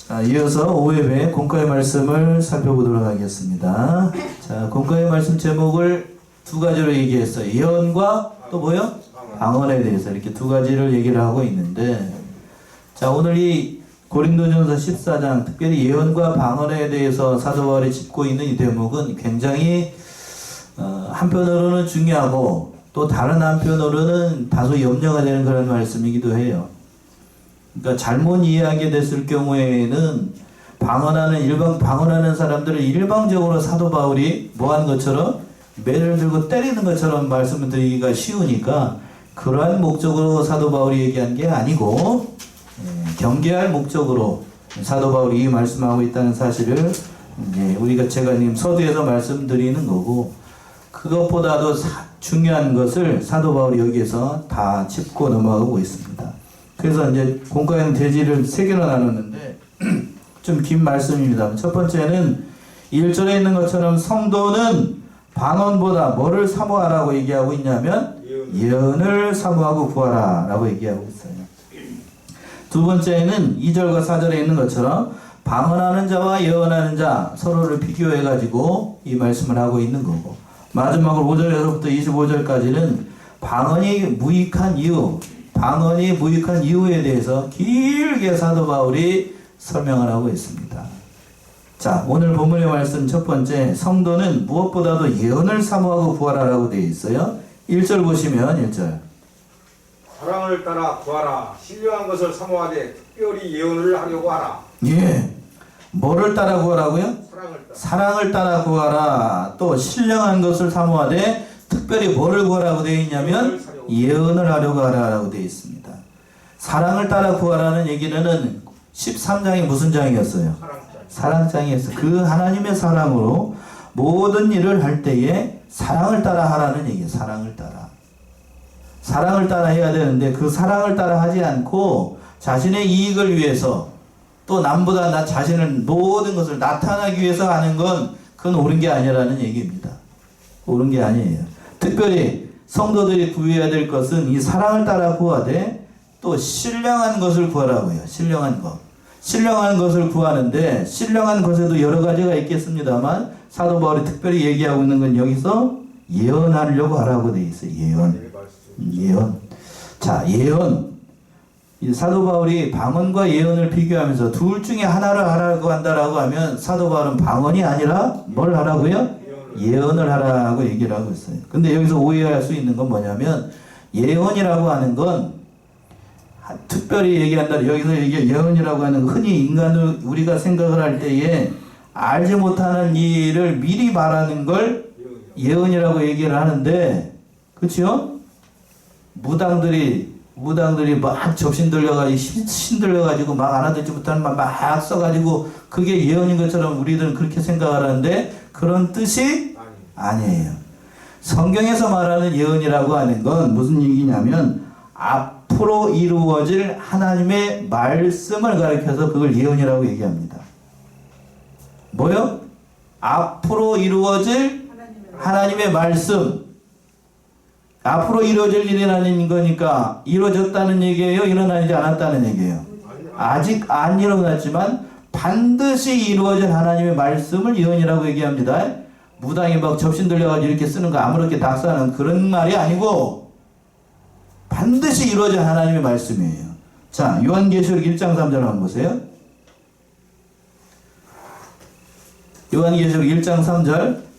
이어서 5회의 공과의 말씀을 살펴보도록 하겠습니다. 자, 공과의 말씀 제목을 두 가지로 얘기했어요. 예언과 또 뭐요? 방언에 대해서 이렇게 두 가지를 얘기를 하고 있는데, 자, 오늘 이 고린도전서 14장, 특별히 예언과 방언에 대해서 사도 바울이 짚고 있는 이 대목은 굉장히 한편으로는 중요하고 또 다른 한편으로는 다소 염려가 되는 그런 말씀이기도 해요. 그러니까 잘못 이해하게 됐을 경우에는 방언하는 사람들을 일방적으로 사도 바울이 뭐한 것처럼 매를 들고 때리는 것처럼 말씀을 드리기가 쉬우니까 그러한 목적으로 사도 바울이 얘기한 게 아니고 경계할 목적으로 사도 바울이 말씀하고 있다는 사실을 이제 우리가 제가 지금 서두에서 말씀드리는 거고, 그것보다도 중요한 것을 사도 바울이 여기에서 다 짚고 넘어가고 있습니다. 그래서 이제 공과에는 대지를 3개로 나눴는데 좀 긴 말씀입니다. 첫 번째는 1절에 있는 것처럼 성도는 방언보다 뭐를 사모하라고 얘기하고 있냐면 예언을 사모하고 구하라 라고 얘기하고 있어요. 두 번째는 2절과 4절에 있는 것처럼 방언하는 자와 예언하는 자 서로를 비교해 가지고 이 말씀을 하고 있는 거고, 마지막으로 5절에서부터 25절까지는 방언이 무익한 이유에 대해서 길게 사도 바울이 설명을 하고 있습니다. 자, 오늘 본문의 말씀 첫 번째, 성도는 무엇보다도 예언을 사모하고 구하라라고 되어 있어요. 1절 보시면 1절. 사랑을 따라 구하라. 신령한 것을 사모하되 특별히 예언을 하려고 하라. 예. 뭐를 따라 구하라고요? 사랑을 따라 구하라. 또 신령한 것을 사모하되 특별히 뭐를 구하라고 되어 있냐면 예언을 하려고 하라라고 되어 있습니다. 사랑을 따라 구하라는 얘기는 13장이 무슨 장이었어요? 사랑장이었어요. 그 하나님의 사랑으로 모든 일을 할 때에 사랑을 따라 하라는 얘기예요. 사랑을 따라 해야 되는데, 그 사랑을 따라 하지 않고 자신의 이익을 위해서 또 남보다 나 자신을 모든 것을 나타나기 위해서 하는 건 그건 옳은 게 아니라는 얘기입니다. 옳은 게 아니에요. 특별히 성도들이 구해야 될 것은 이 사랑을 따라 구하되 또 신령한 것을 구하라고요. 신령한 것을 구하는데, 신령한 것에도 여러 가지가 있겠습니다만 사도 바울이 특별히 얘기하고 있는 건 여기서 예언하려고 하라고 되어 있어요. 예언. 자, 예언. 이 사도 바울이 방언과 예언을 비교하면서 둘 중에 하나를 하라고 한다라고 하면 사도 바울은 방언이 아니라 뭘 하라고요? 예언을 하라고 얘기를 하고 있어요. 근데 여기서 오해할 수 있는 건 뭐냐면, 예언이라고 하는 건 특별히 얘기한다. 여기서 예언이라고 하는 건 흔히 인간을 우리가 생각을 할 때에 알지 못하는 일을 미리 말하는 걸 예언이라고 얘기를 하는데, 그렇죠? 무당들이 막 접신들려가지고 신들려가지고 막 알아듣지 못하는 막 써가지고 그게 예언인 것처럼 우리들은 그렇게 생각을 하는데 그런 뜻이 아니에요. 성경에서 말하는 예언이라고 하는 건 무슨 얘기냐면 앞으로 이루어질 하나님의 말씀을 가리켜서 그걸 예언이라고 얘기합니다. 뭐요? 앞으로 이루어질 하나님의 말씀. 앞으로 이루어질 일이라는 거니까 이루어졌다는 얘기예요? 일어나지 않았다는 얘기예요? 아직 안 일어났지만 반드시 이루어질 하나님의 말씀을 예언이라고 얘기합니다. 무당이 막 접신 들려가지고 이렇게 쓰는 거 아무렇게 낙사하는 그런 말이 아니고 반드시 이루어질 하나님의 말씀이에요. 자, 요한계시록 1장 3절 한번 보세요. 요한계시록 1장 3절.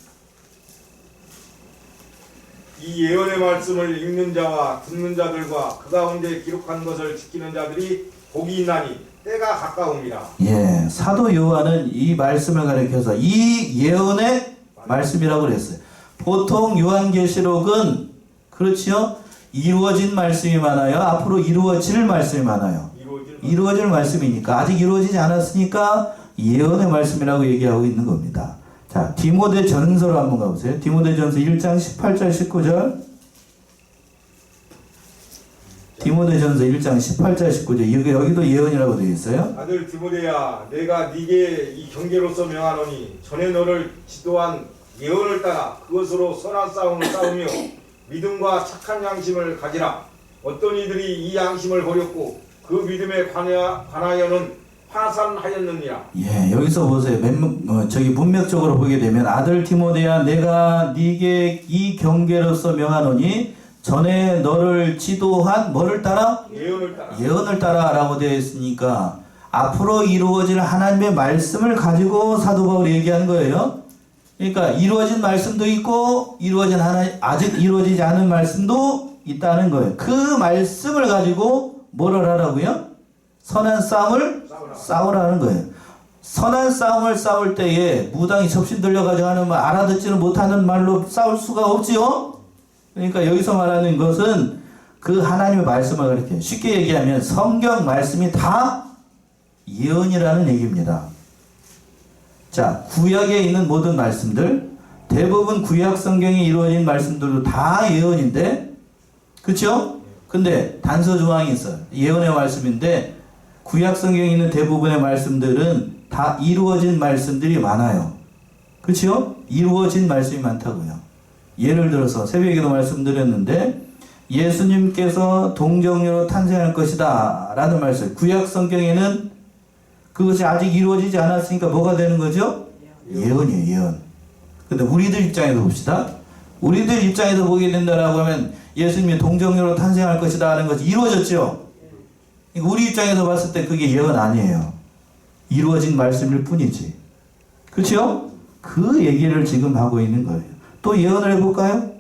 이 예언의 말씀을 읽는 자와 듣는 자들과 그 가운데 기록한 것을 지키는 자들이 복이 있나니 때가 가까움이라. 예, 사도 요한은 이 말씀을 가리켜서 이 예언의 말씀이라고 그랬어요. 보통 요한계시록은 그렇지요? 이루어진 말씀이 많아요. 앞으로 이루어질 말씀이 많아요. 이루어질 말씀이니까 아직 이루어지지 않았으니까 예언의 말씀이라고 얘기하고 있는 겁니다. 자, 디모데전서로 한번 가보세요. 디모데전서 1장 18절 19절. 디모데전서 1장 18절 19절. 여기도 예언이라고 되어 있어요. 아들 디모데야, 내가 네게 이 경계로서 명하노니 전에 너를 지도한 예언을 따라 그것으로 선한 싸움을 싸우며 믿음과 착한 양심을 가지라. 어떤 이들이 이 양심을 버렸고 그 믿음에 관하여는 파산하였느니라. 예, 여기서 보세요. 저기 문맥적으로 보게 되면 아들 디모데야 내가 네게 이 경계로서 명하노니 전에 너를 지도한 뭐를 따라? 예언을 따라. 예언을 따라라고 되어 있으니까 앞으로 이루어질 하나님의 말씀을 가지고 사도 바울이 얘기하는 거예요. 그러니까 이루어진 말씀도 있고 아직 이루어지지 않은 말씀도 있다는 거예요. 그 말씀을 가지고 뭐를 하라고요? 선한 싸움을 싸우라는 거예요. 선한 싸움을 싸울 때에 무당이 접신 들려가지고 하는 말 알아듣지는 못하는 말로 싸울 수가 없지요. 그러니까 여기서 말하는 것은 그 하나님의 말씀을 가리켜요. 쉽게 얘기하면 성경 말씀이 다 예언이라는 얘기입니다. 자, 구약에 있는 모든 말씀들, 대부분 구약 성경에 이루어진 말씀들도 다 예언인데, 그쵸? 근데 단서 조항이 있어요. 예언의 말씀인데 구약 성경에 있는 대부분의 말씀들은 다 이루어진 말씀들이 많아요. 그쵸? 이루어진 말씀이 많다고요. 예를 들어서 새벽에도 말씀드렸는데 예수님께서 동정녀로 탄생할 것이다 라는 말씀. 구약 성경에는 그것이 아직 이루어지지 않았으니까 뭐가 되는 거죠? 예언이에요, 예언. 근데 우리들 입장에서 봅시다. 우리들 입장에서 보게 된다라고 하면 예수님이 동정녀로 탄생할 것이다 하는 것이 이루어졌죠? 우리 입장에서 봤을 때 그게 예언 아니에요. 이루어진 말씀일 뿐이지. 그렇죠? 그 얘기를 지금 하고 있는 거예요. 또 예언을 해볼까요?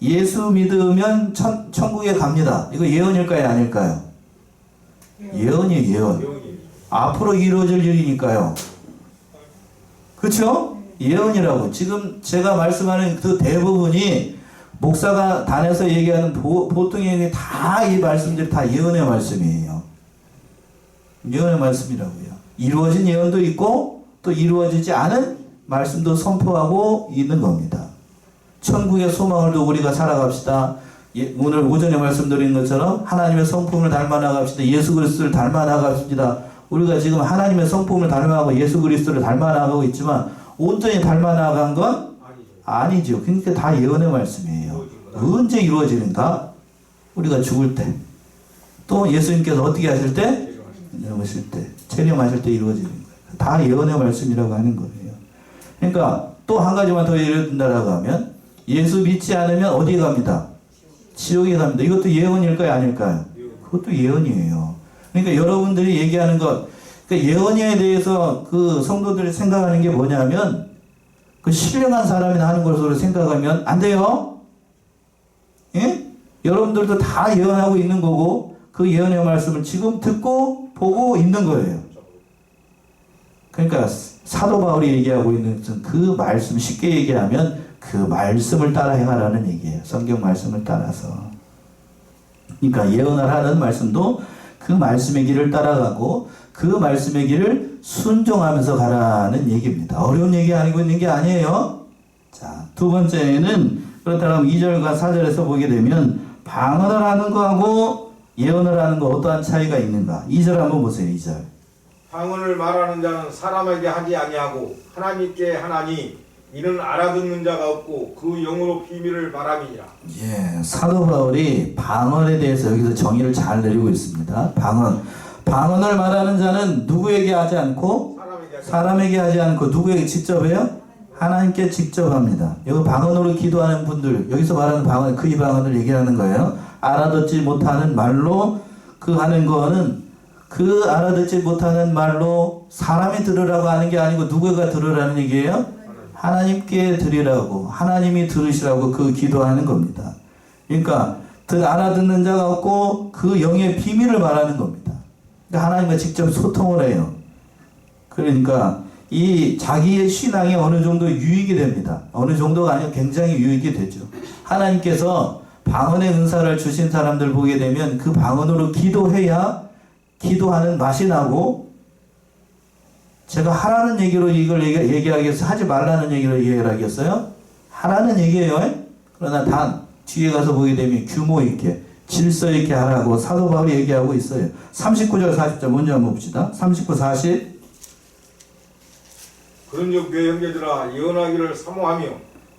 예수 믿으면 천국에 갑니다. 이거 예언일까요? 아닐까요? 예언이에요, 예언. 앞으로 이루어질 일이니까요. 그렇죠? 예언이라고. 지금 제가 말씀하는 그 대부분이 목사가 단에서 얘기하는 보통의 다 이 말씀들이 다 예언의 말씀이에요. 예언의 말씀이라고요. 이루어진 예언도 있고 또 이루어지지 않은 말씀도 선포하고 있는 겁니다. 천국의 소망을 두고 우리가 살아갑시다. 오늘 오전에 말씀드린 것처럼 하나님의 성품을 닮아나갑시다. 예수 그리스도를 닮아나갑시다. 우리가 지금 하나님의 성품을 닮아가고 예수 그리스도를 닮아나가고 있지만 온전히 닮아나간 건 아니죠. 그러니까 다 예언의 말씀이에요. 언제 이루어지는가? 우리가 죽을 때. 또 예수님께서 어떻게 하실 때? 내려오실 때. 체념하실 때 이루어지는 거예요. 다 예언의 말씀이라고 하는 거예요. 그러니까 또 한 가지만 더 예를 든다라고 하면 예수 믿지 않으면 어디에 갑니다? 지옥에 갑니다. 이것도 예언일까요? 아닐까요? 그것도 예언이에요. 그러니까 여러분들이 얘기하는 것, 그러니까 예언에 대해서 그 성도들이 생각하는 게 뭐냐면 그 신령한 사람이 하는 것으로 생각하면 안 돼요. 예? 여러분들도 다 예언하고 있는 거고 그 예언의 말씀을 지금 듣고 보고 있는 거예요. 그러니까 사도 바울이 얘기하고 있는 그 말씀, 쉽게 얘기하면 그 말씀을 따라 행하라는 얘기예요. 성경 말씀을 따라서. 그러니까 예언을 하는 말씀도 그 말씀의 길을 따라가고 그 말씀의 길을 순종하면서 가라는 얘기입니다. 어려운 얘기 아니고 있는 게 아니에요. 자, 두 번째는 그렇다면 2절과 4절에서 보게 되면 방언을 하는 거하고 예언을 하는 거 어떠한 차이가 있는가? 2절 한번 보세요. 2절. 방언을 말하는 자는 사람에게 하지 아니하고 하나님께 하나니 이는 알아듣는 자가 없고 그 영으로 비밀을 말함이니라. 예, 사도 바울이 방언에 대해서 여기서 정의를 잘 내리고 있습니다. 방언을 말하는 자는 누구에게 하지 않고 사람에게 하지 않고 누구에게 직접 해요? 하나님께 직접 합니다. 여기 방언으로 기도하는 분들, 여기서 말하는 방언, 그 이 방언을 얘기하는 거예요. 알아듣지 못하는 말로 그 하는 거는 그 알아듣지 못하는 말로 사람이 들으라고 하는 게 아니고 누구가 들으라는 얘기예요? 하나님께 드리라고, 하나님이 들으시라고 그 기도하는 겁니다. 그러니까 알아듣는 자가 없고 그 영의 비밀을 말하는 겁니다. 그러니까 하나님과 직접 소통을 해요. 그러니까 이 자기의 신앙이 어느 정도 유익이 됩니다. 어느 정도가 아니고 굉장히 유익이 되죠. 하나님께서 방언의 은사를 주신 사람들 보게 되면 그 방언으로 기도해야 기도하는 맛이 나고, 제가 하라는 얘기로 이걸 얘기하겠어요? 하지 말라는 얘기로 얘기하겠어요? 하라는 얘기예요. 그러나 단 뒤에 가서 보게 되면 규모 있게 질서 있게 하라고 사도 바울이 얘기하고 있어요. 39절 40절 먼저 한번 봅시다. 39, 40. 그런즉 내 형제들아 예언하기를 사모하며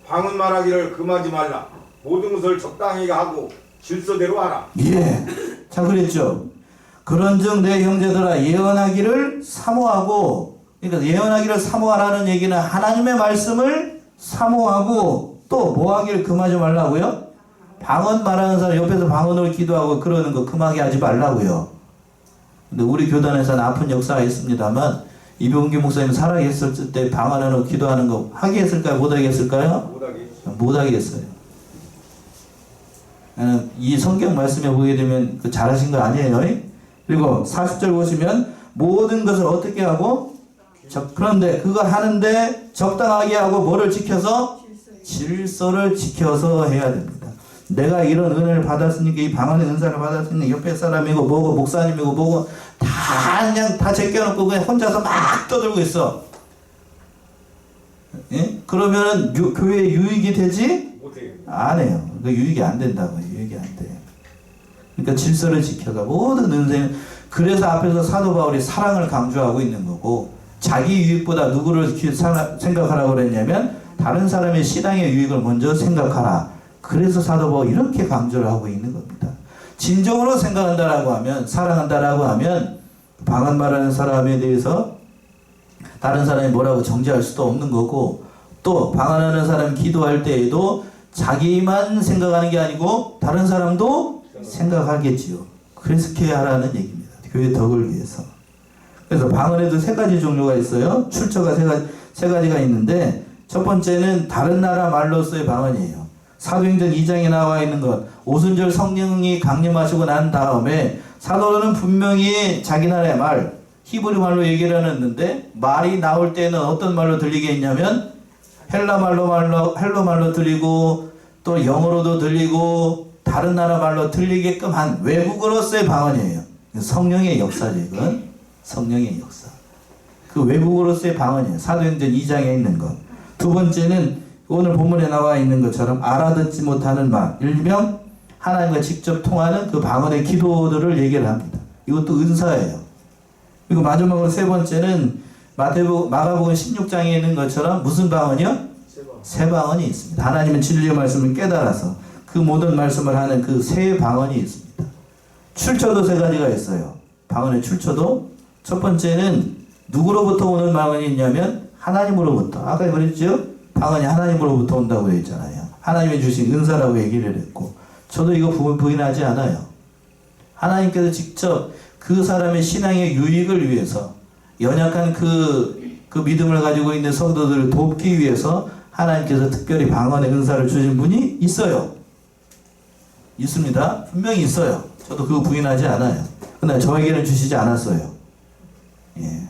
방언 말하기를 금하지 말라. 모든 것을 적당히 하고 질서대로 하라. 예. 자, 그랬죠. 그런즉 내 형제들아 예언하기를 사모하고, 그러니까 예언하기를 사모하라는 얘기는 하나님의 말씀을 사모하고 또 뭐 하기를 금하지 말라고요? 방언 말하는 사람 옆에서 방언으로 기도하고 그러는 거 금하게 하지 말라고요. 근데 우리 교단에서는 아픈 역사가 있습니다만 이병기 목사님 살아계셨을 때 방언으로 기도하는 거 하게 했을까요? 못하게 했을까요? 못하게 했어요. 이 성경 말씀에 보게 되면 그 잘하신 거 아니에요. 그리고 40절 보시면 모든 것을 어떻게 하고 그런데 그거 하는데 적당하게 하고 뭐를 지켜서? 질서를 지켜서 해야 됩니다. 내가 이런 은혜를 받았으니까 이 방언의 은사를 받았으니까 옆에 사람이고 뭐고 목사님이고 뭐고 다 그냥 다 제껴놓고 그냥 혼자서 막 떠들고 있어. 예? 그러면은 교회에 유익이 되지? 안 해요. 그 유익이 안 된다고요. 유익이 안 돼요. 그러니까 질서를 지켜가 모든 은혜. 그래서 앞에서 사도 바울이 사랑을 강조하고 있는 거고 자기 유익보다 누구를 생각하라고 그랬냐면 다른 사람의 신앙의 유익을 먼저 생각하라. 그래서 사도 바울이 이렇게 강조를 하고 있는 겁니다. 진정으로 생각한다라고 하면 사랑한다라고 하면 방언 말하는 사람에 대해서 다른 사람이 뭐라고 정죄할 수도 없는 거고 또 방언하는 사람 기도할 때에도 자기만 생각하는 게 아니고 다른 사람도 생각하겠지요. 그래서 그렇게 하라는 얘기입니다. 교회 덕을 위해서. 그래서 방언에도 세 가지 종류가 있어요. 출처가 세 가지가 있는데 첫 번째는 다른 나라 말로서의 방언이에요. 사도행전 2장에 나와 있는 것 오순절 성령이 강림하시고 난 다음에 사도는 분명히 자기 나라의 말 히브리 말로 얘기를 했는데 말이 나올 때는 어떤 말로 들리게 했냐면 헬라 말로 들리고 또 영어로도 들리고 다른 나라 말로 들리게끔 한 외국어로서의 방언이에요. 성령의 역사죠. 이건 성령의 역사. 그 외국어로서의 방언이에요. 사도행전 2장에 있는 것. 두 번째는 오늘 본문에 나와 있는 것처럼 알아듣지 못하는 말, 일명 하나님과 직접 통하는 그 방언의 기도들을 얘기를 합니다. 이것도 은사예요. 그리고 마지막으로 세 번째는 마가복음 16장에 있는 것처럼 무슨 방언이요? 새 방언이 있습니다. 하나님은 진리의 말씀을 깨달아서 그 모든 말씀을 하는 그 새 방언이 있습니다. 출처도 세 가지가 있어요. 방언의 출처도 첫 번째는 누구로부터 오는 방언이 있냐면 하나님으로부터. 아까 그랬죠? 방언이 하나님으로부터 온다고 했잖아요. 하나님이 주신 은사라고 얘기를 했고 저도 이거 부인하지 않아요. 하나님께서 직접 그 사람의 신앙의 유익을 위해서 연약한 그 믿음을 가지고 있는 성도들을 돕기 위해서 하나님께서 특별히 방언의 은사를 주신 분이 있어요. 있습니다. 분명히 있어요. 저도 그거 부인하지 않아요. 그러나 저에게는 주시지 않았어요. 예.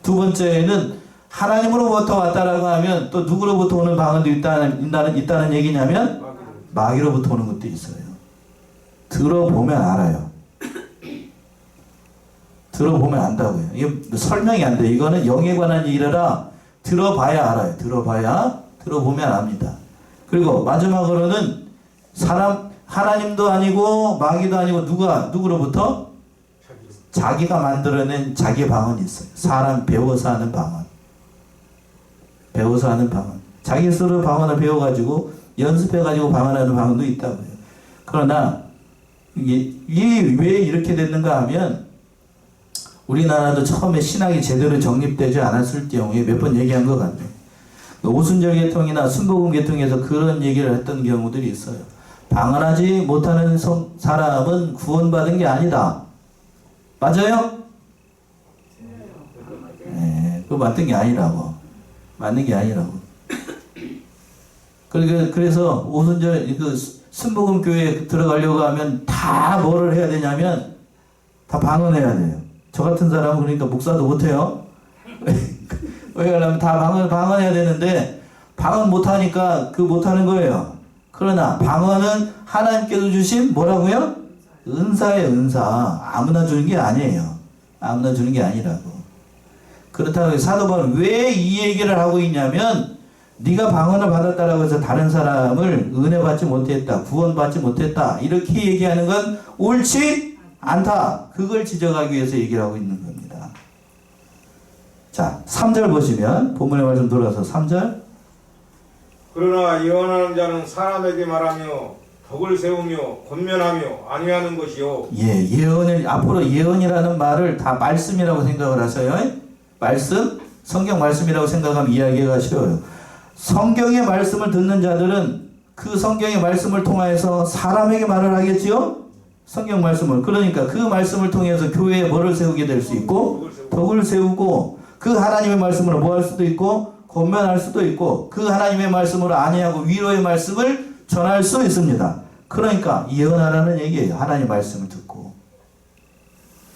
두 번째는 하나님으로부터 왔다라고 하면 또 누구로부터 오는 방언도 있다는 얘기냐면 마귀로부터 오는 것도 있어요. 들어보면 알아요. 들어보면 안다고요. 이게 설명이 안 돼요. 이거는 영에 관한 일이라 들어봐야 알아요. 들어보면 압니다. 그리고 마지막으로는 하나님도 아니고 마귀도 아니고 누구로부터? 자기가 만들어낸 자기의 방언이 있어요. 사람 배워서 하는 방언. 자기 스스로 방언을 배워가지고 연습해가지고 방언하는 방언도 있다고요. 그러나 이게 왜 이렇게 됐는가 하면 우리나라도 처음에 신학이 제대로 정립되지 않았을 경우에 몇 번 얘기한 것 같아요. 오순절 계통이나 순복음 계통에서 그런 얘기를 했던 경우들이 있어요. 방언하지 못하는 사람은 구원받은 게 아니다. 맞아요? 네, 그거 맞는 게 아니라고. 그래서 오순절 순복음 교회에 들어가려고 하면 다 뭐를 해야 되냐면 다 방언해야 돼요. 저 같은 사람은 그러니까 목사도 못해요. 왜 그러냐면 다 방언해야 되는데 방언 못하니까 못하는 거예요. 그러나 방언은 하나님께서 주신 뭐라고요? 은사예요. 은사. 아무나 주는 게 아니에요. 아무나 주는 게 아니라고. 그렇다고 사도 바울은 왜 이 얘기를 하고 있냐면 네가 방언을 받았다라고 해서 다른 사람을 은혜 받지 못했다, 구원받지 못했다 이렇게 얘기하는 건 옳지 않다. 그걸 지적하기 위해서 얘기를 하고 있는 겁니다. 자, 3절 보시면 본문의 말씀 돌아서 3절. 그러나 예언하는 자는 사람에게 말하며 덕을 세우며 권면하며 아니하는 것이요. 예, 예언을 앞으로 예언이라는 말을 다 말씀이라고 생각을 하세요. 말씀, 성경 말씀이라고 생각하면 이야기가 쉬워요. 성경의 말씀을 듣는 자들은 그 성경의 말씀을 통하여서 사람에게 말을 하겠지요. 성경 말씀을. 그러니까 그 말씀을 통해서 교회에 뭐를 세우게 될 수 있고 덕을 세우고 그 하나님의 말씀으로 뭐 할 수도 있고 권면할 수도 있고 그 하나님의 말씀으로 안위하고 위로의 말씀을 전할 수 있습니다. 그러니까 예언하라는 얘기예요. 하나님 말씀을 듣고.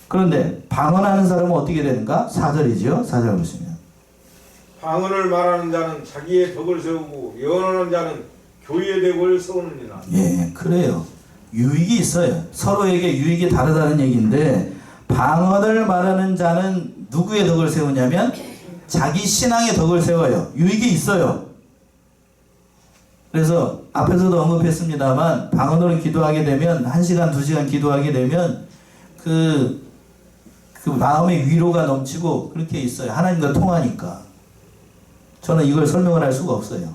그런데 방언하는 사람은 어떻게 되는가? 4절이죠. 4절 보시면. 방언을 말하는 자는 자기의 덕을 세우고 예언하는 자는 교회의 덕을 세우느니라. 예, 그래요. 유익이 있어요. 서로에게 유익이 다르다는 얘기인데 방언을 말하는 자는 누구의 덕을 세우냐면 자기 신앙의 덕을 세워요. 유익이 있어요. 그래서 앞에서도 언급했습니다만 방언으로 기도하게 되면 1시간, 2시간 기도하게 되면 그 마음의 위로가 넘치고 그렇게 있어요. 하나님과 통하니까. 저는 이걸 설명을 할 수가 없어요.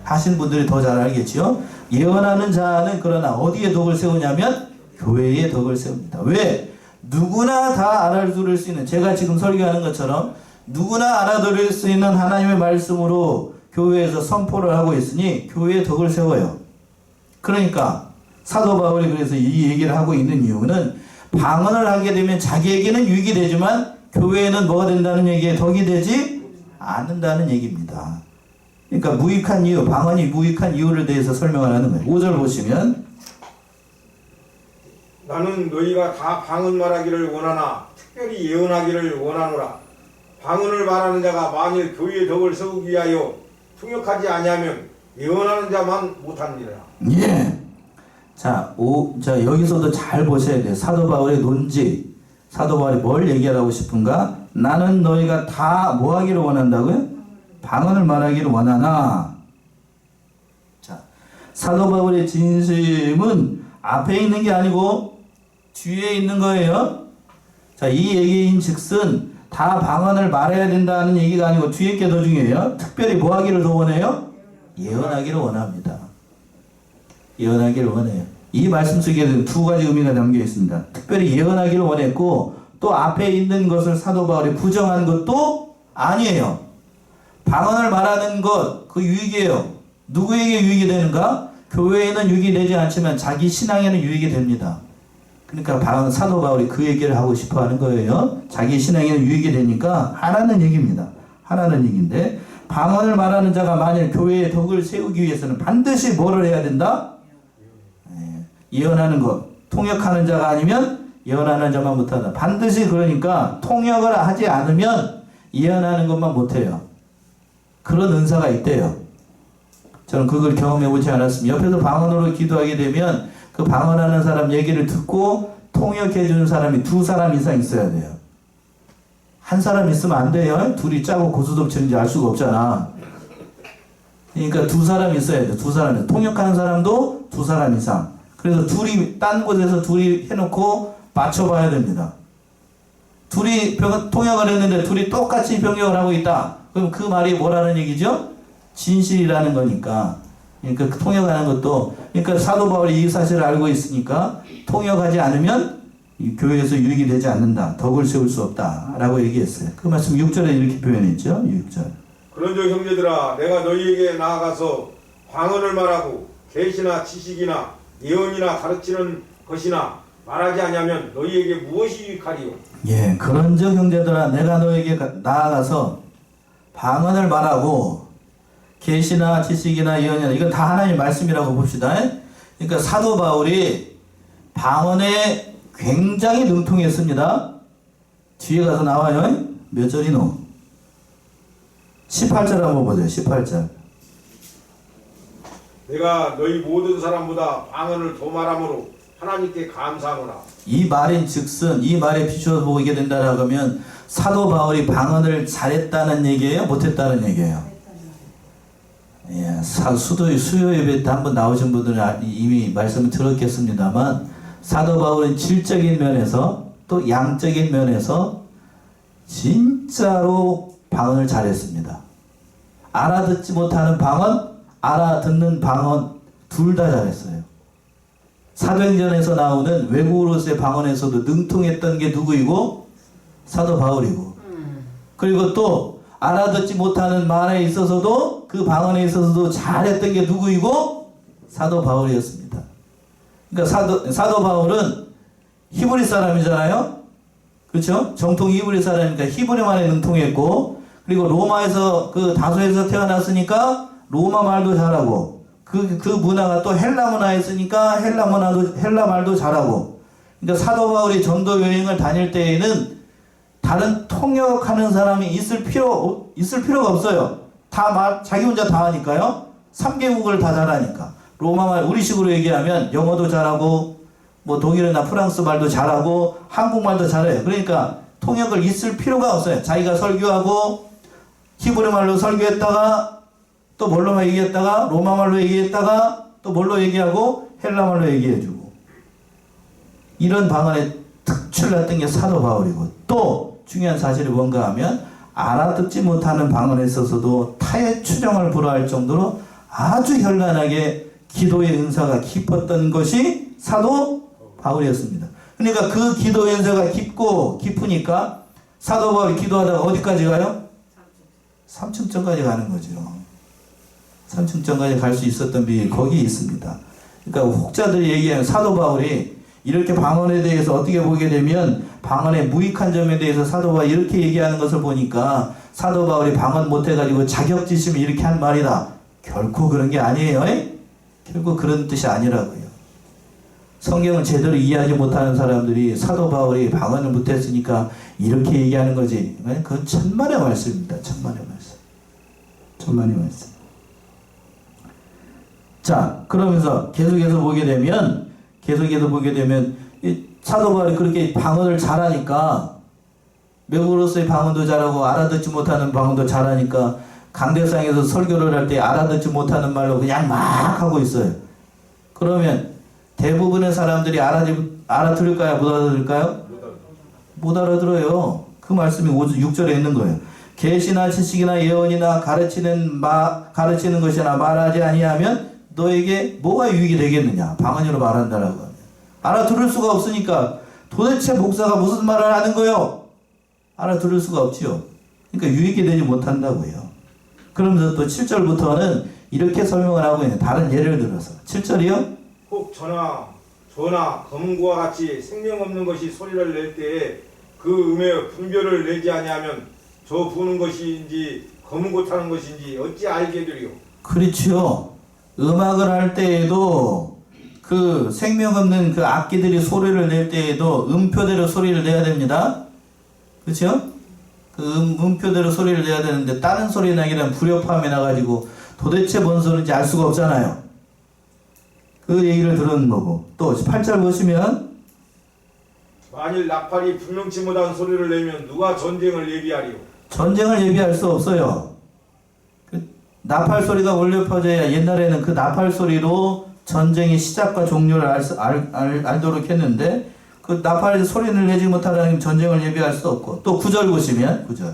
하신 분들이 더 잘 알겠지요. 예언하는 자는 그러나 어디에 덕을 세우냐면 교회에 덕을 세웁니다. 왜? 누구나 다 알아들을 수 있는, 제가 지금 설교하는 것처럼 누구나 알아들을 수 있는 하나님의 말씀으로 교회에서 선포를 하고 있으니 교회에 덕을 세워요. 그러니까 사도 바울이 그래서 이 얘기를 하고 있는 이유는 방언을 하게 되면 자기에게는 유익이 되지만 교회에는 뭐가 된다는 얘기에 덕이 되지 않는다는 얘기입니다. 그러니까 무익한 이유, 방언이 무익한 이유를 대해서 설명을 하는 거예요. 5절 보시면 나는 너희가 다 방언 말하기를 원하나 특별히 예언하기를 원하노라. 방언을 말하는 자가 만일 교회의 덕을 세우기 위하여 통역하지 아니하면 예언하는 자만 못합니다. 예. 자, 여기서도 잘 보셔야 돼요. 사도 바울의 논지. 사도 바울이 뭘 얘기하고 싶은가? 나는 너희가 다 뭐 하기를 원한다고요? 방언을 말하기를 원하나. 자, 사도 바울의 진심은 앞에 있는 게 아니고 뒤에 있는 거예요. 자, 이 얘기인 즉슨 다 방언을 말해야 된다는 얘기가 아니고 뒤에 게 더 중요해요. 특별히 뭐 하기를 더 원해요? 예언하기를 원합니다. 예언하기를 원해요. 이 말씀 속에는 두 가지 의미가 담겨 있습니다. 특별히 예언하기를 원했고 또 앞에 있는 것을 사도 바울이 부정한 것도 아니에요. 방언을 말하는 것, 그 유익이에요. 누구에게 유익이 되는가? 교회에는 유익이 되지 않지만 자기 신앙에는 유익이 됩니다. 그러니까 사도 바울이 그 얘기를 하고 싶어 하는 거예요. 자기 신앙에는 유익이 되니까 하라는 얘기입니다. 하라는 얘기인데 방언을 말하는 자가 만일 교회의 덕을 세우기 위해서는 반드시 뭐를 해야 된다? 예언하는 것. 통역하는 자가 아니면 예언하는 자만 못한다. 반드시 그러니까 통역을 하지 않으면 예언하는 것만 못해요. 그런 은사가 있대요. 저는 그걸 경험해 보지 않았습니다. 옆에서 방언으로 기도하게 되면 그 방언하는 사람 얘기를 듣고 통역해 주는 사람이 2사람 이상 있어야 돼요. 한 사람 있으면 안 돼요. 둘이 짜고 고스톱치는지 알 수가 없잖아. 그러니까 2사람 있어야 돼. 2사람. 통역하는 사람도 2사람 이상. 그래서 둘이 딴 곳에서 둘이 해놓고 맞춰봐야 됩니다. 둘이 통역을 했는데 둘이 똑같이 병역을 하고 있다. 그럼 그 말이 뭐라는 얘기죠? 진실이라는 거니까. 그러니까 그 통역하는 것도, 그러니까 사도 바울이 이 사실을 알고 있으니까 통역하지 않으면 이 교회에서 유익이 되지 않는다. 덕을 세울 수 없다. 라고 얘기했어요. 그 말씀 6절에 이렇게 표현했죠. 6절. 그런즉 형제들아, 내가 너희에게 나아가서 방언을 말하고 계시나 지식이나 예언이나 가르치는 것이나 말하지 아니하면 너희에게 무엇이 유익하리요? 예, 그런즉 형제들아, 내가 너에게 나아가서 방언을 말하고 계시나 지식이나 예언이나 이건 다 하나님의 말씀이라고 봅시다. 그러니까 사도 바울이 방언에 굉장히 능통했습니다. 뒤에 가서 나와요. 몇 절이노? 18절 한번 보세요. 18절. 내가 너희 모든 사람보다 방언을 더 말함으로 하나님께 감사하노라. 이 말인 즉슨 이 말에 비추어 보게 된다라고 하면 사도 바울이 방언을 잘했다는 얘기예요? 못했다는 얘기예요? 예, 수요 예배 때 한번 나오신 분들은 이미 말씀을 들었겠습니다만 사도 바울은 질적인 면에서 또 양적인 면에서 진짜로 방언을 잘했습니다. 알아듣지 못하는 방언, 알아듣는 방언 둘 다 잘했어요. 사도행전에서 나오는 외국으로서의 방언에서도 능통했던 게 누구이고? 사도 바울이고. 그리고 또 알아듣지 못하는 말에 있어서도 그 방언에 있어서도 잘했던 게 누구이고? 사도 바울이었습니다. 그러니까 사도 바울은 히브리 사람이잖아요. 그렇죠? 정통 히브리 사람이니까 히브리만에 능통했고, 그리고 로마에서 그 다소에서 태어났으니까 로마 말도 잘하고, 그 문화가 또 헬라 문화였으니까 헬라 말도 잘하고. 그러니까 사도 바울이 전도 여행을 다닐 때에는 다른 통역하는 사람이 있을 필요가 없어요. 자기 혼자 다 하니까요. 3개국을 다 잘하니까. 로마 말, 우리식으로 얘기하면 영어도 잘하고, 뭐 독일이나 프랑스 말도 잘하고, 한국말도 잘해요. 그러니까 통역을 있을 필요가 없어요. 자기가 설교하고, 히브리 말로 설교했다가, 또 뭘로만 얘기했다가, 로마 말로 얘기했다가, 또 뭘로 얘기하고, 헬라 말로 얘기해주고. 이런 방언에 특출났던 게 사도 바울이고, 또 중요한 사실이 뭔가 하면 알아듣지 못하는 방언에 있어서도 타의 추정을 불허할 정도로 아주 현란하게 기도의 은사가 깊었던 것이 사도 바울이었습니다. 그러니까 그 기도의 은사가 깊으니까 사도 바울이 기도하다가 어디까지 가요? 3층전까지 가는 거죠. 3층전까지 갈 수 있었던 비밀이 거기에 있습니다. 그러니까 혹자들이 얘기하는 사도 바울이 이렇게 방언에 대해서 어떻게 보게 되면 방언의 무익한 점에 대해서 사도 바울이 이렇게 얘기하는 것을 보니까 사도 바울이 방언 못해가지고 자격지심이 이렇게 한 말이다. 결코 그런 게 아니에요. 결코 그런 뜻이 아니라고요. 성경을 제대로 이해하지 못하는 사람들이 사도 바울이 방언을 못했으니까 이렇게 얘기하는 거지. 그건 천만의 말씀입니다. 천만의 말씀. 천만의 말씀. 자, 그러면서 계속해서 보게 되면 이 사도 바울이 그렇게 방언을 잘하니까, 외국으로서의 방언도 잘하고 알아듣지 못하는 방언도 잘하니까 강대상에서 설교를 할 때 알아듣지 못하는 말로 그냥 막 하고 있어요. 그러면 대부분의 사람들이 알아들을까요? 못 알아들을까요? 못 알아들어요. 그 말씀이 6절에 있는 거예요. 계시나 지식이나 예언이나 가르치는 것이나 말하지 아니하면 너에게 뭐가 유익이 되겠느냐? 방언으로 말한다라고 하면. 알아들을 수가 없으니까 도대체 목사가 무슨 말을 하는 거요? 알아들을 수가 없지요. 그러니까 유익이 되지 못한다고요. 그러면서 또 7절부터는 이렇게 설명을 하고 있는, 다른 예를 들어서 7절이요? 혹 전하 검은고와 같이 생명 없는 것이 소리를 낼 때에 그 음의 분별을 내지 아니하면 저 부는 것인지 검은고 타는 것인지 어찌 알게 되리요? 그렇죠. 음악을 할 때에도 그 생명 없는 그 악기들이 소리를 낼 때에도 음표대로 소리를 내야 됩니다. 그렇죠? 그 음표대로 소리를 내야 되는데 다른 소리 나기란 불협화음이 나가지고 도대체 뭔 소리인지 알 수가 없잖아요. 그 얘기를 들은 거고. 또 8절 보시면 만일 나팔이 분명치 못한 소리를 내면 누가 전쟁을 예비하리요? 전쟁을 예비할 수 없어요. 그 나팔 소리가 울려 퍼져야, 옛날에는 그 나팔 소리로 전쟁의 시작과 종료를 알도록 했는데, 그 나팔 소리를 내지 못하는 전쟁을 예비할 수 없고. 또 9절 보시면 9절.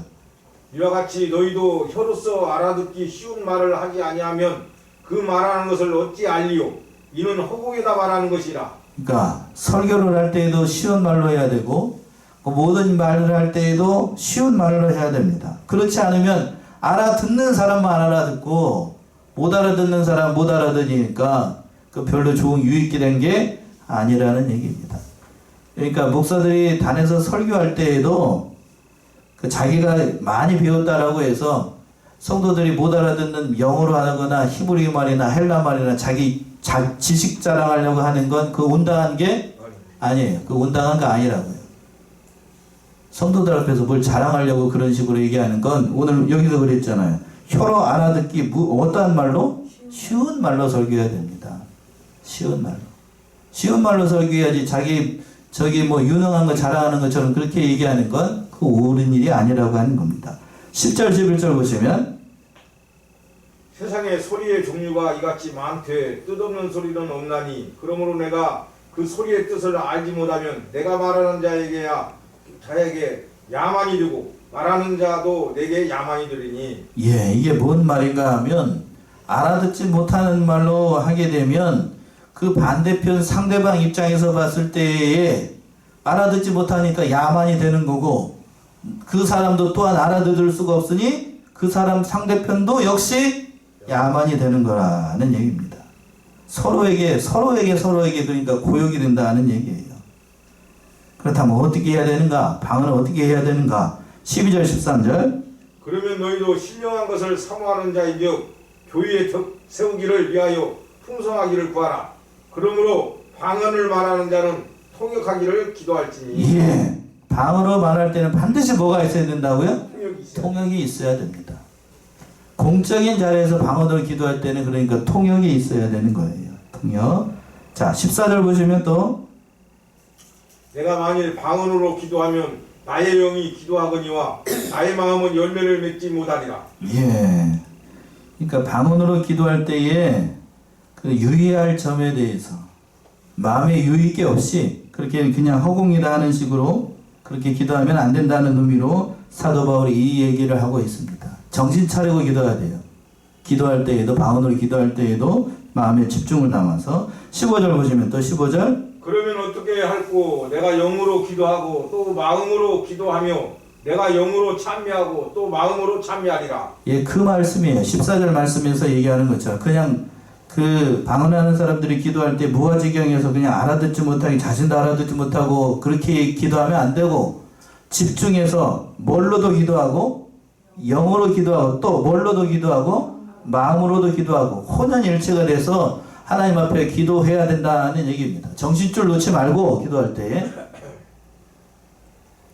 이와 같이 너희도 혀로서 알아듣기 쉬운 말을 하지 아니하면 그 말하는 것을 어찌 알리요? 이는 허공에다 말하는 것이라. 그러니까 설교를 할 때에도 쉬운 말로 해야 되고, 모든 말을 할 때에도 쉬운 말로 해야 됩니다. 그렇지 않으면 알아듣는 사람만 알아듣고 못 알아듣는 사람 못 알아듣으니까 그 별로 좋은 유익이 된 게 아니라는 얘기입니다. 그러니까 목사들이 단에서 설교할 때에도 그 자기가 많이 배웠다라고 해서 성도들이 못 알아듣는 영어로 하거나 히브리 말이나 헬라 말이나 자기 지식 자랑하려고 하는 건 그 온당한 게 아니에요. 그 온당한 거 아니라고요. 성도들 앞에서 뭘 자랑하려고 그런 식으로 얘기하는 건, 오늘 여기서 그랬잖아요. 혀로 알아듣기 어떠한 말로? 쉬운 말로 설교해야 됩니다. 쉬운 말로. 쉬운 말로 설교해야지 저기 뭐 유능한 거 자랑하는 것처럼 그렇게 얘기하는 건 그 옳은 일이 아니라고 하는 겁니다. 10절 11절 보시면 세상에 소리의 종류가 이같이 많되 뜻없는 소리는 없나니 그러므로 내가 그 소리의 뜻을 알지 못하면 내가 말하는 자에게 야만이 되고 말하는 자도 내게 야만이 되리니. 예, 이게 뭔 말인가 하면 알아듣지 못하는 말로 하게 되면 그 반대편 상대방 입장에서 봤을 때에 알아듣지 못하니까 야만이 되는 거고, 그 사람도 또한 알아들을 수가 없으니 그 사람 상대편도 역시 야만이 되는 거라는 얘기입니다. 서로에게 그러니까 고역이 된다는 얘기예요. 그렇다면 어떻게 해야 되는가? 방언은 어떻게 해야 되는가? 12절 13절. 그러면 너희도 신령한 것을 사모하는 자인즉 교회에 세우기를 위하여 풍성하기를 구하라. 그러므로 방언을 말하는 자는 통역하기를 기도할지니. 예. 방언으로 말할 때는 반드시 뭐가 있어야 된다고요? 통역이 있어야 통역이 있어야 됩니다. 공적인 자리에서 방언으로 기도할 때는 그러니까 통역이 있어야 되는 거예요. 통역. 자, 14절 보시면 또 내가 만일 방언으로 기도하면 나의 영이 기도하거니와 나의 마음은 열매를 맺지 못하리라. 예. 그러니까 방언으로 기도할 때에 그 유의할 점에 대해서 마음에 유의게 없이 그렇게 그냥 허공이다 하는 식으로 그렇게 기도하면 안 된다는 의미로 사도 바울이 이 얘기를 하고 있습니다. 정신 차리고 기도해야 돼요. 기도할 때에도 방언으로 기도할 때에도 마음에 집중을 담아서 15절 보시면 또 15절 그러면 어떻게 할꼬? 내가 영으로 기도하고 또 마음으로 기도하며 내가 영으로 찬미하고 또 마음으로 찬미하리라. 예, 그 말씀이에요. 14절 말씀에서 얘기하는 것처럼 그냥 그 방언하는 사람들이 기도할 때 무아지경에서 그냥 알아듣지 못하게 자신도 알아듣지 못하고 그렇게 기도하면 안 되고 집중해서 뭘로도 기도하고 영으로 기도하고 또 뭘로도 기도하고 마음으로도 기도하고 혼연일체가 돼서 하나님 앞에 기도해야 된다는 얘기입니다. 정신줄 놓지 말고 기도할 때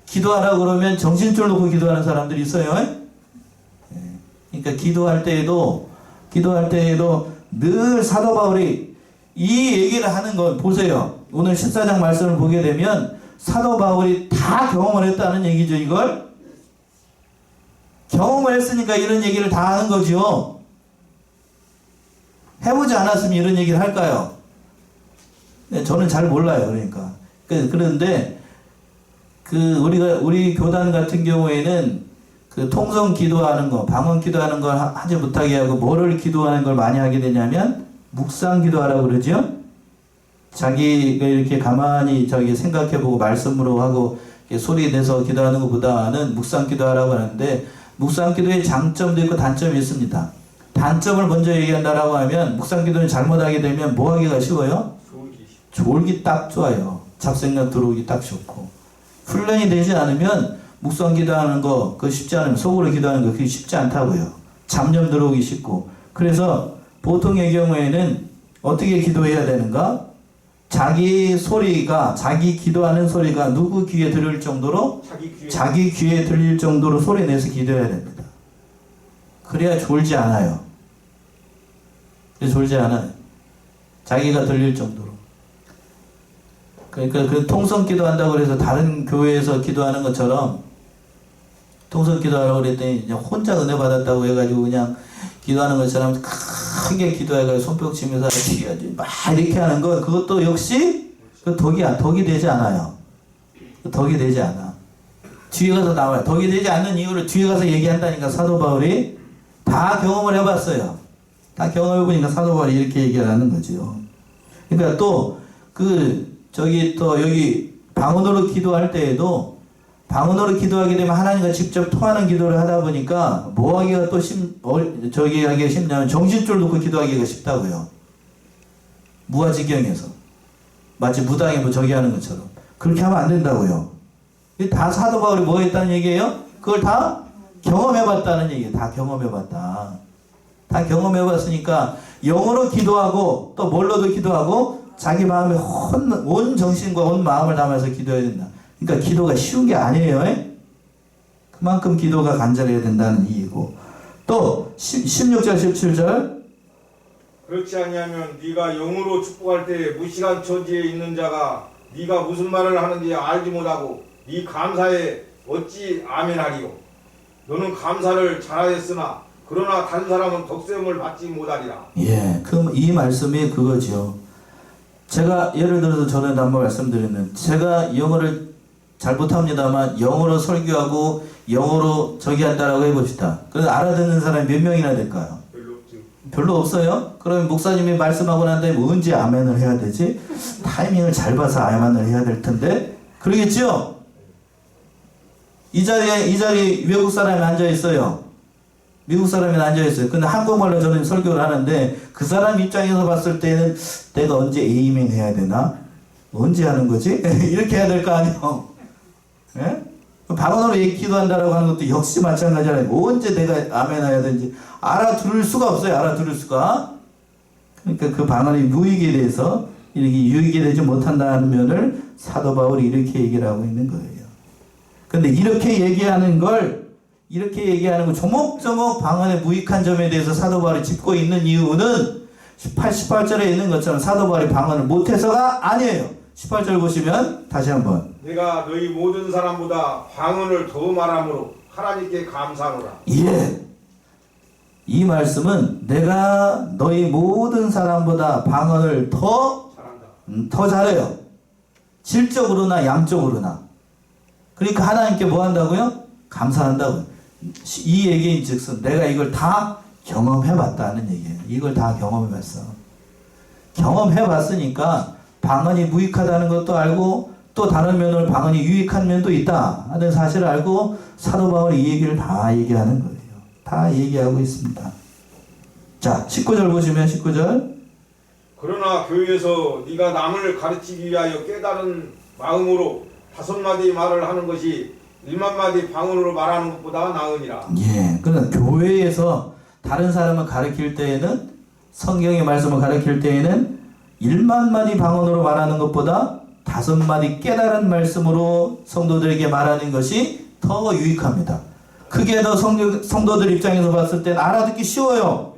기도하라 그러면 정신줄 놓고 기도하는 사람들이 있어요. 그러니까 기도할 때에도 늘 사도 바울이 이 얘기를 하는 건 보세요. 오늘 14장 말씀을 보게 되면 사도 바울이 다 경험을 했다는 얘기죠. 이걸 경험을 했으니까 이런 얘기를 다 하는 거죠. 해보지 않았으면 이런 얘기를 할까요? 저는 잘 몰라요. 그런데 우리 교단 같은 경우에는 그 통성 기도하는 거, 방언 기도하는 걸 하지 못하게 하고 뭐를 기도하는 걸 많이 하게 되냐면 묵상 기도하라고 그러죠. 자기가 이렇게 가만히 생각해보고 말씀으로 하고 소리 내서 기도하는 것보다는 묵상 기도하라고 하는데 묵상 기도의 장점도 있고 단점이 있습니다. 단점을 먼저 얘기한다라고 하면 묵상 기도를 잘못하게 되면 뭐 하기가 쉬워요? 졸기 딱 좋아요. 잡생각 들어오기 딱 좋고 훈련이 되지 않으면 묵상 기도하는 거 그거 쉽지 않으면 속으로 기도하는 거 그게 쉽지 않다고요. 잡념 들어오기 쉽고 그래서 보통의 경우에는 어떻게 기도해야 되는가? 자기 기도하는 소리가 누구 귀에 들릴 정도로 자기 귀에 들릴 정도로 소리 내서 기도해야 됩니다. 그래야 졸지 않아요. 졸지 않아요. 자기가 들릴 정도로. 그러니까 그 통성 기도한다고 해서 다른 교회에서 기도하는 것처럼 통성 기도하라고 그랬더니 그냥 혼자 은혜 받았다고 해가지고 그냥 기도하는 것처럼 크게 기도해가지고 손뼉 치면서 막 이렇게 하는 거 그것도 역시 그 덕이 되지 않아요. 덕이 되지 않아. 뒤에 가서 나와요. 덕이 되지 않는 이유를 뒤에 가서 얘기한다니까 사도 바울이 다 경험을 해봤어요. 다 경험해보니까 사도 바울이 이렇게 얘기하는 거죠. 그러니까 또 여기 방언으로 기도할 때에도 방언으로 기도하게 되면 하나님과 직접 통하는 기도를 하다 보니까 뭐 하기가 또 하기가 쉽냐면 정신줄 놓고 기도하기가 쉽다고요. 무아지경에서 마치 무당이 하는 것처럼 그렇게 하면 안 된다고요. 다 사도 바울이 뭐 했다는 얘기예요? 그걸 다 경험해봤다는 얘기예요. 다 경험해봤다. 다 경험해봤으니까 영어로 기도하고 또 뭘로도 기도하고 자기 마음에 온 정신과 온 마음을 담아서 기도해야 된다. 그러니까 기도가 쉬운 게 아니에요. 그만큼 기도가 간절해야 된다는 얘기고 또 16절 17절 그렇지 아니하면 네가 영으로 축복할 때 무시한 처지에 있는 자가 네가 무슨 말을 하는지 알지 못하고 네 감사에 어찌 아멘하리요. 너는 감사를 잘하였으나 그러나 다른 사람은 덕셈을 받지 못하리라. 예, 이 말씀이 그거죠. 제가 예를 들어서 저는 한번 말씀드렸는데 제가 영어를 잘 못합니다만 영어로 설교하고 영어로 한다라고 해봅시다. 그래서 알아듣는 사람이 몇 명이나 될까요? 별로 없어요? 그러면 목사님이 말씀하고 난 다음에 언제 아멘을 해야 되지? 타이밍을 잘 봐서 아멘을 해야 될 텐데. 그러겠죠? 이 자리에 외국 사람이 앉아 있어요. 미국 사람이 앉아 있어요. 근데 한국말로 저는 설교를 하는데 그 사람 입장에서 봤을 때는 내가 언제 에이멘 해야 되나? 언제 하는 거지? 이렇게 해야 될 거 아니에요? 예? 방언으로 기도한다라고 하는 것도 역시 마찬가지잖아요. 언제 내가 아멘 해야 되는지 알아들을 수가 없어요. 알아들을 수가. 그러니까 그 방언의 유익에 대해서 이렇게 유익이 되지 못한다는 면을 사도 바울이 이렇게 얘기를 하고 있는 거예요. 근데 이렇게 얘기하는 걸 조목조목 방언의 무익한 점에 대해서 사도 바울이 짚고 있는 이유는 18절에 있는 것처럼 사도 바울이 방언을 못해서가 아니에요. 18절 보시면 다시 한번. 내가 너희 모든 사람보다 방언을 더 말함으로 하나님께 감사하노라. 예. 이 말씀은 내가 너희 모든 사람보다 방언을 더 잘해요. 질적으로나 양적으로나. 그러니까 하나님께 뭐 한다고요? 감사한다고요. 이 얘기인 즉슨 내가 이걸 다 경험해봤다는 얘기예요. 이걸 다 경험해봤어. 경험해봤으니까 방언이 무익하다는 것도 알고 또 다른 면으로 방언이 유익한 면도 있다 하는 사실을 알고 사도 바울이 이 얘기를 다 얘기하는 거예요. 다 얘기하고 있습니다. 자, 19절 보시면 19절. 그러나 교회에서 네가 남을 가르치기 위하여 깨달은 마음으로 5마디 말을 하는 것이 1만 마디 방언으로 말하는 것보다 나으니라. 예, 그러나 교회에서 다른 사람을 가르칠 때에는 성경의 말씀을 가르칠 때에는 1만 마디 방언으로 말하는 것보다 5마디 깨달은 말씀으로 성도들에게 말하는 것이 더 유익합니다. 그게 더 성도들 입장에서 봤을 때는 알아듣기 쉬워요.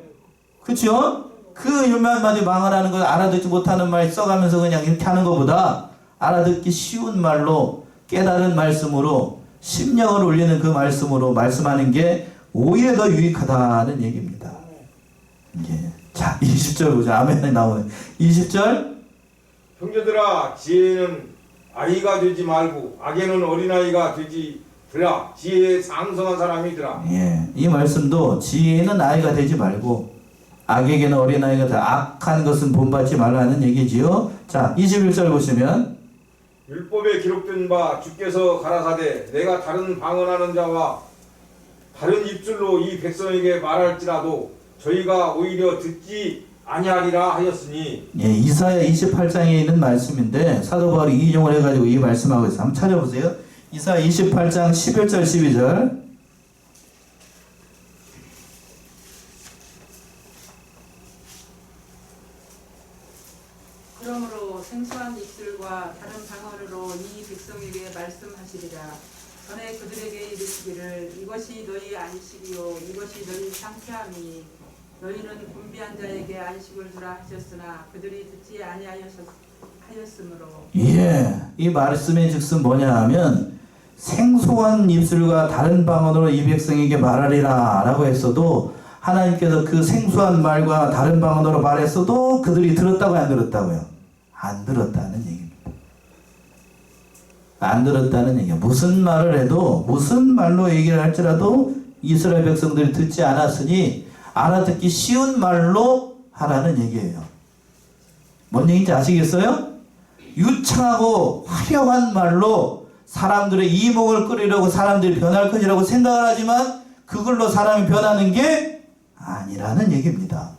그렇죠? 그 1만 마디 방언하는 걸 알아듣지 못하는 말 써가면서 그냥 이렇게 하는 것보다 알아듣기 쉬운 말로 깨달은 말씀으로 심령을 울리는 그 말씀으로 말씀하는 게 오히려 더 유익하다는 얘기입니다. 예. 자, 20절 보자. 아멘이 나오네. 20절. 형제들아, 지혜는 아이가 되지 말고 악에는 어린아이가 되라. 지혜에 상성한 사람이더라. 예. 이 말씀도 지혜는 아이가 되지 말고 악에게는 어린아이가 되라. 악한 것은 본받지 말라는 얘기지요. 자, 21절 보시면 율법에 기록된 바 주께서 가라사대 내가 다른 방언하는 자와 다른 입술로 이 백성에게 말할지라도 저희가 오히려 듣지 아니하리라 하였으니. 예, 이사야 28장에 있는 말씀인데 사도 바울이 인용을 해가지고 이 말씀하고 있어요. 한번 찾아보세요. 이사야 28장 11절 12절. 그러므로 생소한 입술과 다른 방언으로 이 백성에게 말씀하시리라. 전에 그들에게 이르시기를 이것이 너희 안식이요 이것이 너희 상쾌함이니 너희는 분비한 자에게 안식을 주라 하셨으나 그들이 듣지 아니하였으므로. 예, 이 말씀의 즉슨 뭐냐 하면 생소한 입술과 다른 방언으로 이 백성에게 말하리라 라고 했어도 하나님께서 그 생소한 말과 다른 방언으로 말했어도 그들이 들었다고요, 안 들었다고요? 안 들었다는 얘기입니다. 안 들었다는 얘기야. 무슨 말을 해도 무슨 말로 얘기를 할지라도 이스라엘 백성들이 듣지 않았으니 알아듣기 쉬운 말로 하라는 얘기예요. 뭔 얘기인지 아시겠어요? 유창하고 화려한 말로 사람들의 이목을 끌으려고 사람들이 변할 것이라고 생각을 하지만 그걸로 사람이 변하는 게 아니라는 얘기입니다.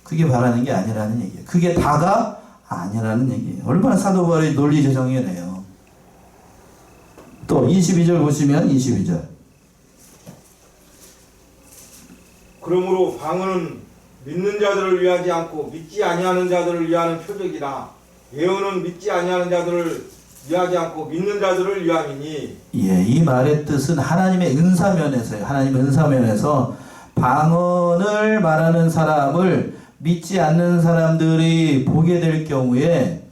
그게 바라는 게 아니라는 얘기예요. 그게 다가 아니라는 얘기예요. 얼마나 사도 바울이 논리재정이네요. 또 22절 보시면 22절. 그러므로 방언은 믿는 자들을 위하지 않고 믿지 아니하는 자들을 위하는 표적이라. 예언은 믿지 아니하는 자들을 위하지 않고 믿는 자들을 위함이니. 예, 이 말의 뜻은 하나님의 은사면에서요. 하나님의 은사면에서 방언을 말하는 사람을 믿지 않는 사람들이 보게 될 경우에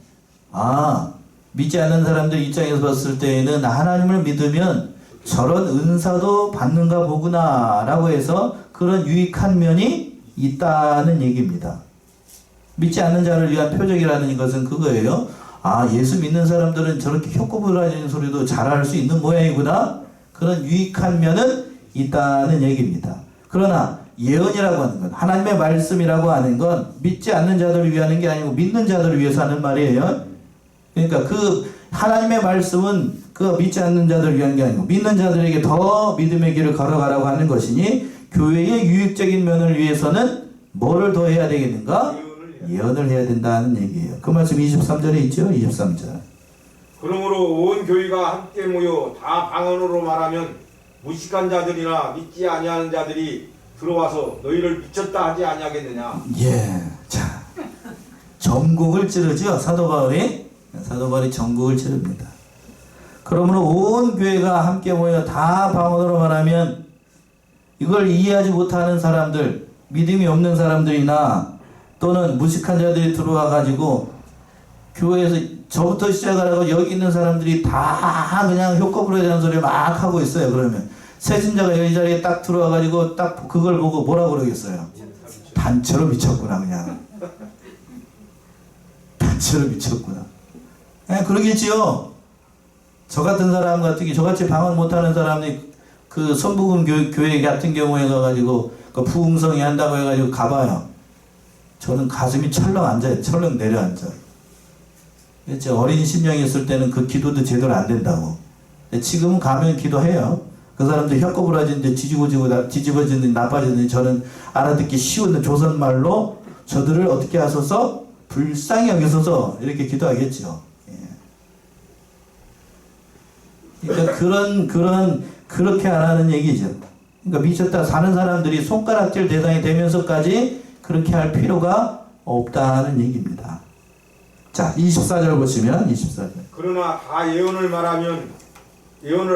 믿지 않는 사람들 입장에서 봤을 때에는 하나님을 믿으면 저런 은사도 받는가 보구나 라고 해서 그런 유익한 면이 있다는 얘기입니다. 믿지 않는 자를 위한 표적이라는 것은 그거예요. 예수 믿는 사람들은 저렇게 혀꼬부라지는 소리도 잘할 수 있는 모양이구나. 그런 유익한 면은 있다는 얘기입니다. 그러나 예언이라고 하는 건, 하나님의 말씀이라고 하는 건 믿지 않는 자들을 위하는 게 아니고 믿는 자들을 위해서 하는 말이에요. 그러니까 그 하나님의 말씀은 그 믿지 않는 자들을 위한 게 아니고 믿는 자들에게 더 믿음의 길을 걸어가라고 하는 것이니, 교회의 유익적인 면을 위해서는 뭐를 더 해야 되겠는가? 예언을 해야 된다는 얘기예요. 그 말씀 23절에 있죠. 23절. 그러므로 온 교회가 함께 모여 다 방언으로 말하면 무식한 자들이나 믿지 아니하는 자들이 들어와서 너희를 미쳤다 하지 아니하겠느냐. 예. 자, 전국을 찌르죠. 사도 바울이 전국을 찌릅니다. 그러므로 온 교회가 함께 모여 다 방언으로 말하면 이걸 이해하지 못하는 사람들, 믿음이 없는 사람들이나 또는 무식한 자들이 들어와 가지고 교회에서 저부터 시작하라고 여기 있는 사람들이 다 그냥 효과 부르자는 소리 막 하고 있어요. 그러면 세신자가 여기 자리에 딱 들어와 가지고 딱 그걸 보고 뭐라 그러겠어요? 단체로 미쳤구나. 그냥 단체로 미쳤구나. 그냥 그러겠지요. 저 같은 사람 같은 저같이 방언 못하는 사람이 그 선부금 교회 같은 경우에 가가지고 그 부흥성이 한다고 해가지고 가봐요. 저는 가슴이 철렁 앉아요. 철렁 내려앉아. 어린 심령이 있을 때는 그 기도도 제대로 안 된다고. 근데 지금은 가면 기도해요. 그 사람들 혀꼬부라지는데 뒤집어지는데 나빠지는데 저는 알아듣기 쉬운 조선말로 저들을 어떻게 하소서 불쌍히 여기소서 이렇게 기도하겠죠. 그러니까 그렇게 하라는 얘기죠. 그러니까 미쳤다 사는 사람들이 손가락질 대상이 되면서까지 그렇게 할 필요가 없다는 얘기입니다. 자, 24절 보시면 24절. 그러나 다 예언을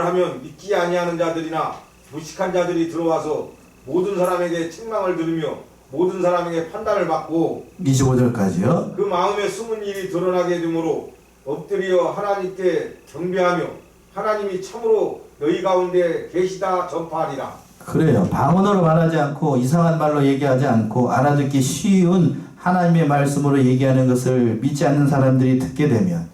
하면 믿지 아니하는 자들이나 무식한 자들이 들어와서 모든 사람에게 책망을 들으며 모든 사람에게 판단을 받고 25절까지요. 그 마음에 숨은 일이 드러나게 되므로 엎드려 하나님께 경배하며 하나님이 참으로 너희 가운데 계시다 전파하리라. 그래요. 방언으로 말하지 않고 이상한 말로 얘기하지 않고 알아듣기 쉬운 하나님의 말씀으로 얘기하는 것을 믿지 않는 사람들이 듣게 되면,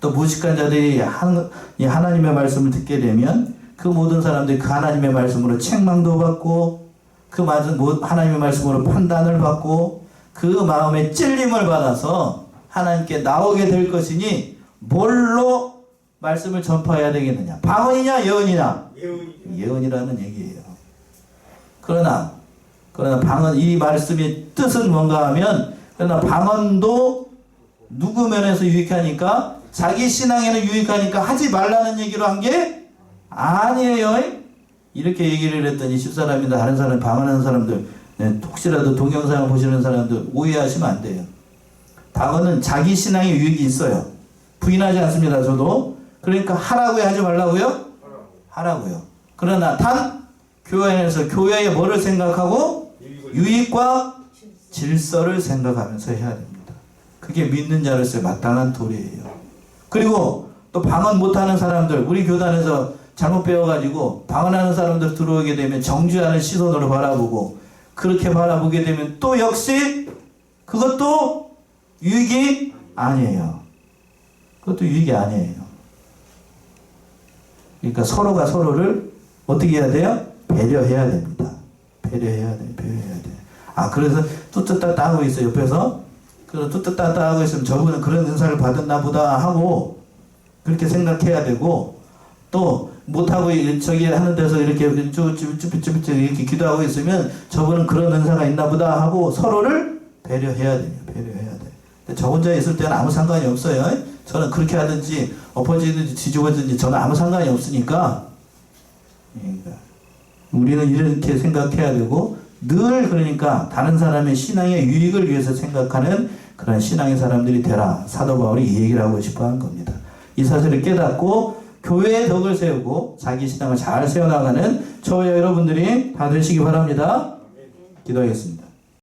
또 무식한 자들이 하나님의 말씀을 듣게 되면 그 모든 사람들이 그 하나님의 말씀으로 책망도 받고 그 하나님의 말씀으로 판단을 받고 그 마음에 찔림을 받아서 하나님께 나오게 될 것이니, 뭘로 말씀을 전파해야 되겠느냐? 방언이냐 예언이냐? 예언이라는 얘기예요. 그러나 방언, 이 말씀의 뜻은 뭔가 하면, 그러나 방언도 누구 면에서 유익하니까, 자기 신앙에는 유익하니까 하지 말라는 얘기로 한 게 아니에요. 이렇게 얘기를 했더니 집사람이나 다른 사람, 방언하는 사람들, 혹시라도 동영상을 보시는 사람들 오해하시면 안 돼요. 방언은 자기 신앙에 유익이 있어요. 부인하지 않습니다. 저도. 그러니까 하라고요, 하지 말라고요? 하라고요. 그러나 단 교회 안에서 교회의 뭐를 생각하고 유익과 질서를 생각하면서 해야 됩니다. 그게 믿는 자로서의 마땅한 도리예요. 그리고 또 방언 못하는 사람들, 우리 교단에서 잘못 배워가지고 방언하는 사람들 들어오게 되면 정죄하는 시선으로 바라보고, 그렇게 바라보게 되면 또 역시 그것도 유익이 아니에요. 그것도 유익이 아니에요. 그러니까 서로가 서로를 어떻게 해야 돼요? 배려해야 됩니다. 배려해야 돼요. 그래서 뚜뚜따따 하고 있어요. 옆에서. 그래서 뚜뚜따따 하고 있으면 저분은 그런 은사를 받았나 보다 하고 그렇게 생각해야 되고, 또 못하고 저기 하는 데서 이렇게 쭈삐쭈삐 이렇게 기도하고 있으면 저분은 그런 은사가 있나 보다 하고 서로를 배려해야 돼요. 배려해야 돼. 근데 저 혼자 있을 때는 아무 상관이 없어요. 저는 그렇게 하든지 엎어지든지 뒤집어지든지 저는 아무 상관이 없으니까. 그러니까 우리는 이렇게 생각해야 되고, 늘 그러니까 다른 사람의 신앙의 유익을 위해서 생각하는 그런 신앙의 사람들이 되라. 사도 바울이 이 얘기를 하고 싶어 한 겁니다. 이 사실을 깨닫고 교회의 덕을 세우고 자기 신앙을 잘 세워나가는 저와 여러분들이 다 되시기 바랍니다. 기도하겠습니다.